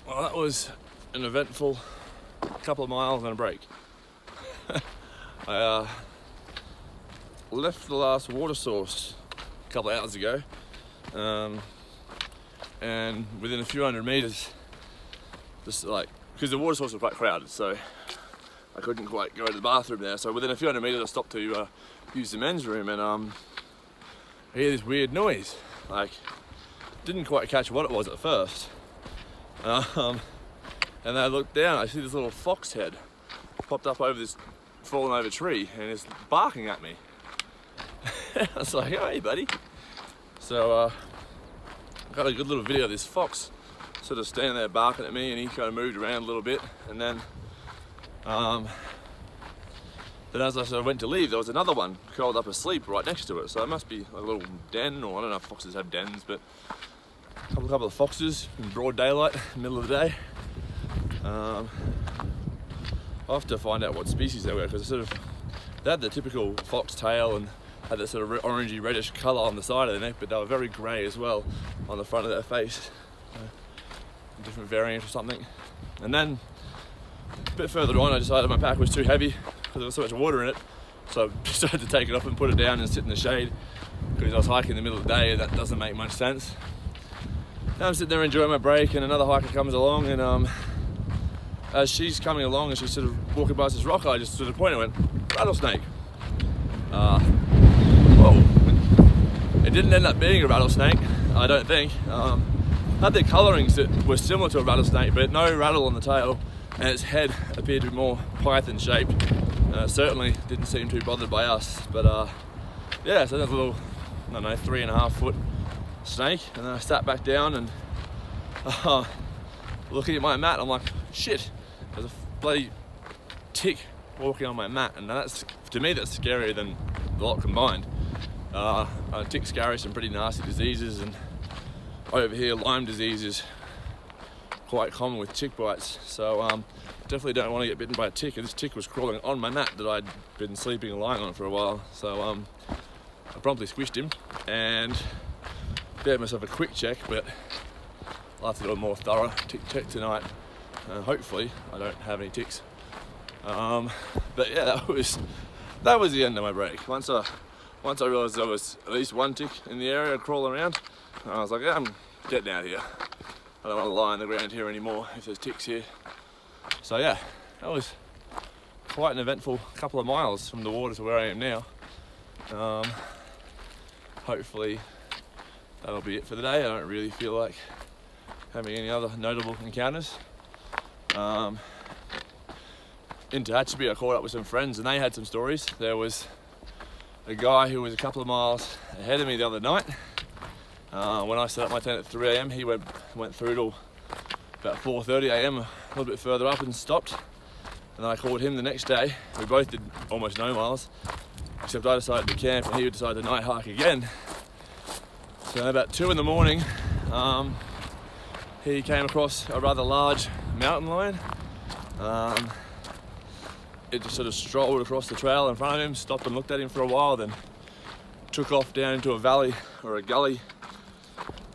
Well, that was an eventful couple of miles and a break. I left the last water source a couple of hours ago, and within a few hundred meters, just like, because the water source was quite crowded, so I couldn't quite go to the bathroom there. So within a few hundred meters, I stopped to use the men's room, and I hear this weird noise. Like, didn't quite catch what it was at first. And then I looked down, I see this little fox head popped up over this fallen over tree and it's barking at me. I was like, hey buddy. So I got a good little video of this fox sort of standing there barking at me, and he kind of moved around a little bit, and then as I sort of went to leave, there was another one curled up asleep right next to it. So it must be a little den, or I don't know if foxes have dens, but a couple of foxes in broad daylight, middle of the day. I'll have to find out what species they were, because they had the typical fox tail and had that sort of orangey reddish colour on the side of their neck, but they were very grey as well on the front of their face. A different variant or something. And then a bit further on, I decided my pack was too heavy because there was so much water in it, so I decided to take it off and put it down and sit in the shade, because I was hiking in the middle of the day and that doesn't make much sense. Now I'm sitting there enjoying my break, and another hiker comes along, and as she's coming along and she's sort of walking past this rock, I just sort of pointed and went, rattlesnake. Whoa. It didn't end up being a rattlesnake, I don't think. Had the colourings that were similar to a rattlesnake, but no rattle on the tail, and its head appeared to be more python shaped. Certainly didn't seem too bothered by us, but yeah, so there's a little, I don't know, 3.5 foot snake. And then I sat back down and looking at my mat, I'm like, shit, there's a bloody tick walking on my mat, and that's, to me, that's scarier than the lot combined. Ticks carry some pretty nasty diseases, and over here Lyme disease is quite common with tick bites, so definitely don't want to get bitten by a tick. And this tick was crawling on my mat that I'd been sleeping and lying on for a while, so I promptly squished him and gave myself a quick check, but I'll have to do a more thorough tick check tonight. Hopefully I don't have any ticks. But yeah, that was the end of my break. Once I realised there was at least one tick in the area crawling around, I was like, yeah, I'm getting out of here. I don't want to lie on the ground here anymore if there's ticks here. So yeah, that was quite an eventful couple of miles from the water to where I am now. Hopefully that'll be it for the day. I don't really feel like having any other notable encounters. In Tehachapi, I caught up with some friends and they had some stories. There was a guy who was a couple of miles ahead of me the other night. When I set up my tent at 3 AM, he went through till about 4:30 AM, a little bit further up, and stopped. And then I caught him the next day. We both did almost no miles, except I decided to camp and he decided to night hike again. So about 2 in the morning, he came across a rather large mountain lion. It just sort of strolled across the trail in front of him, stopped and looked at him for a while, then took off down into a valley or a gully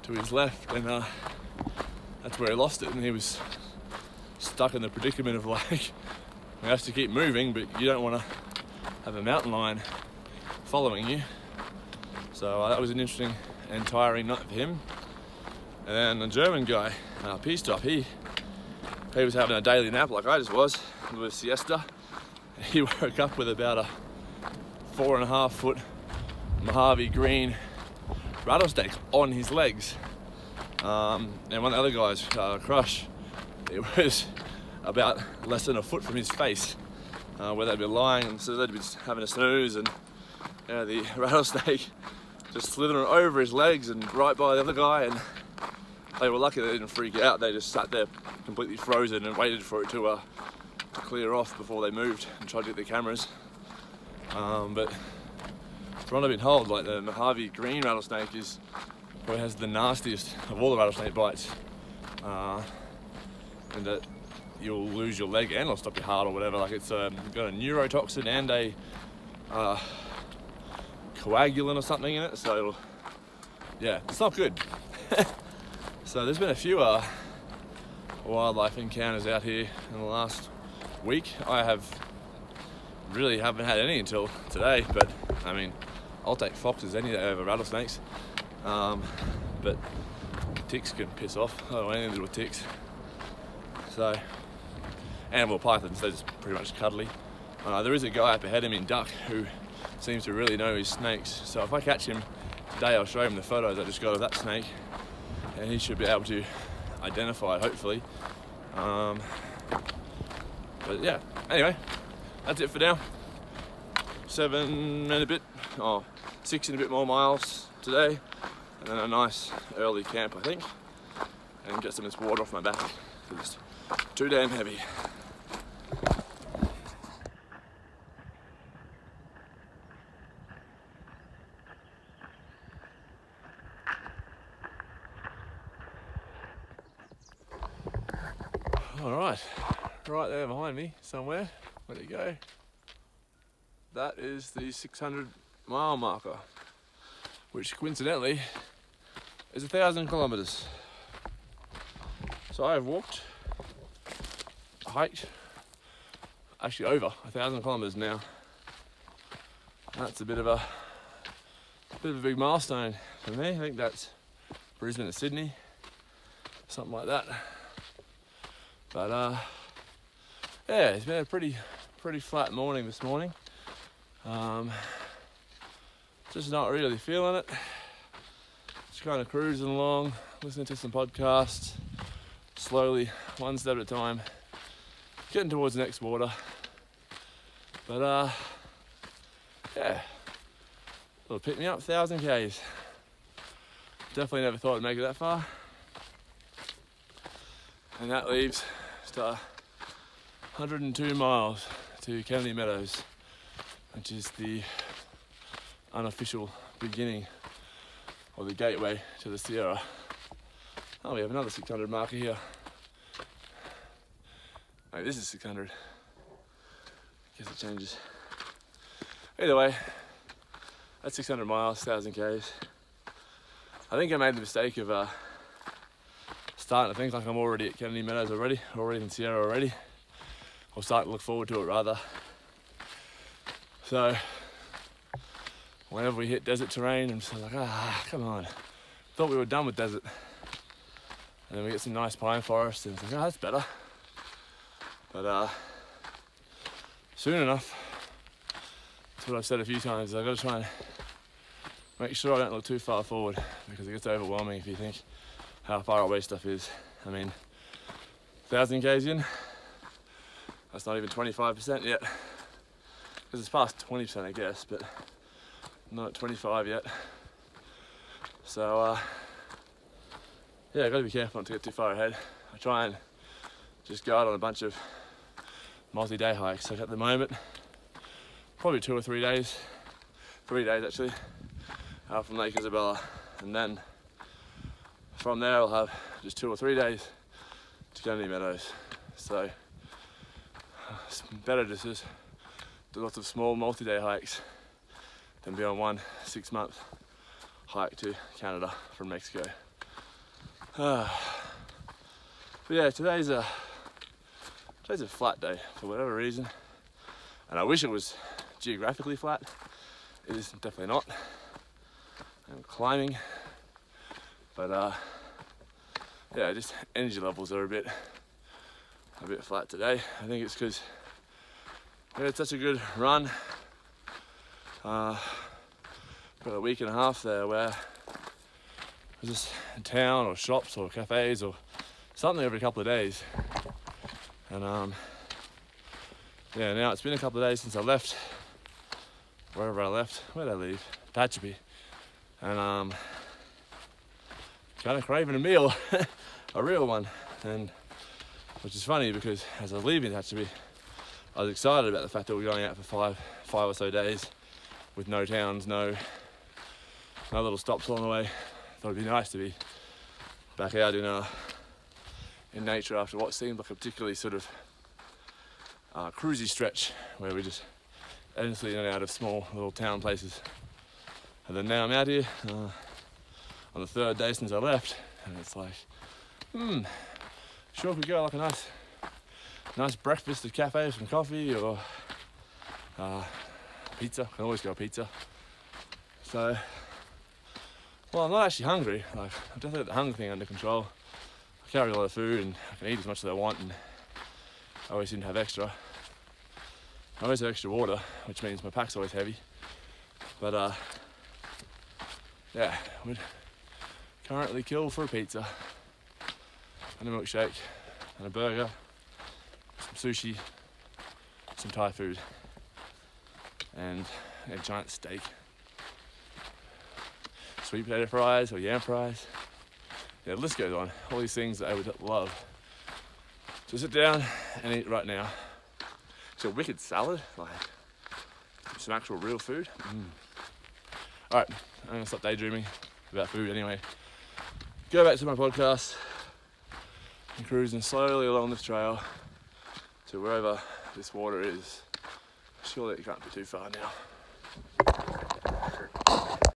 to his left, and that's where he lost it. And he was stuck in the predicament of, like, he has to keep moving, but you don't want to have a mountain lion following you. So that was an interesting and tiring night for him. And then a German guy, P-Stop, he was having a daily nap like I just was, with a siesta. He woke up with about a 4.5 foot Mojave green rattlesnake on his legs. And one of the other guys, Crush, it was about less than a foot from his face, where they'd been lying, and so they'd been having a snooze, and the rattlesnake just slithering over his legs and right by the other guy. And they were lucky they didn't freak out. They just sat there completely frozen and waited for it to clear off before they moved and tried to get their cameras. But from what I've been told, like, the Mojave green rattlesnake probably has the nastiest of all the rattlesnake bites, and that you'll lose your leg and it'll stop your heart or whatever. Like, it's got a neurotoxin and a coagulant or something in it, so yeah, it's not good. So there's been a few wildlife encounters out here in the last week. I haven't had any until today, but I mean, I'll take foxes any day over rattlesnakes. But ticks can piss off. I don't want anything to do with ticks. So, animal pythons, they're just pretty much cuddly. There is a guy up ahead of me in duck who seems to really know his snakes. So if I catch him today, I'll show him the photos I just got of that snake, and he should be able to identify it, hopefully. But yeah, anyway, that's it for now. 6 and a bit more miles today, and then a nice early camp, I think, and get some of this water off my back because it's too damn heavy. Alright, right there behind me somewhere, where'd it go? That is the 600-mile marker, which coincidentally is 1,000 kilometers. So I have hiked, actually over 1,000 kilometers now. That's a bit of a big milestone for me. I think that's Brisbane to Sydney, something like that. But yeah, it's been a pretty flat morning this morning. Just not really feeling it. Just kind of cruising along, listening to some podcasts, slowly, one step at a time, getting towards the next water. But yeah, it'll pick me up 1,000 Ks. Definitely never thought I'd make it that far. And that leaves just 102 miles to Kennedy Meadows, which is the unofficial beginning or the gateway to the Sierra. Oh, we have another 600 marker here. Oh, this is 600. Guess it changes. Either way, that's 600 miles, 1,000 Ks. I think I made the mistake of starting to think like I'm already at Kennedy Meadows already in Sierra already, or starting to look forward to it rather. So whenever we hit desert terrain, I'm just like, come on. Thought we were done with desert. And then we get some nice pine forests and it's like, that's better. But soon enough, that's what I've said a few times, I've got to try and make sure I don't look too far forward, because it gets overwhelming if you think how far away stuff is. I mean, 1,000 Ks in, that's not even 25% yet. Because it's past 20%, I guess, but not at 25 yet. So, yeah, I've got to be careful not to get too far ahead. I try and just go out on a bunch of multi-day hikes. Like at the moment, probably 2 or 3 days. 3 days actually, out from Lake Isabella. And then from there I'll have just 2 or 3 days to Kennedy Meadows. So it's better just to do lots of small multi-day hikes than be on one 6-month hike to Canada from Mexico. But yeah, today's a flat day for whatever reason, and I wish it was geographically flat. It is definitely not. I'm climbing, but yeah, just energy levels are a bit flat today. I think it's because we had such a good run for a week and a half there, where it was just in town or shops or cafes or something every couple of days. And yeah, now it's been a couple of days since I left wherever I left. Where'd I leave? Tehachapi. And kind of craving a meal, a real one. And which is funny because as I was leaving Tehachapi, I was excited about the fact that we're going out for five or so days with no towns, no little stops along the way. Thought it'd be nice to be back out in nature after what seemed like a particularly sort of cruisy stretch where we just endlessly in and out of small little town places. And then now I'm out here on the 3rd day since I left, and it's like, sure, if we go like a nice breakfast at cafe, some coffee, or pizza. Can always go pizza. So, well, I'm not actually hungry. Like, I've definitely got the hunger thing under control. I carry a lot of food and I can eat as much as I want, and I always seem to have extra. I always have extra water, which means my pack's always heavy. But yeah, we'd currently kill for a pizza and a milkshake and a burger, some sushi, some Thai food, and a giant steak. Sweet potato fries or yam fries. Yeah, the list goes on. All these things that I would love to sit down and eat right now. It's a wicked salad, like some actual real food. Alright, I'm gonna stop daydreaming about food anyway. Go back to my podcast and cruising slowly along this trail to wherever this water is. Surely it can't be too far now.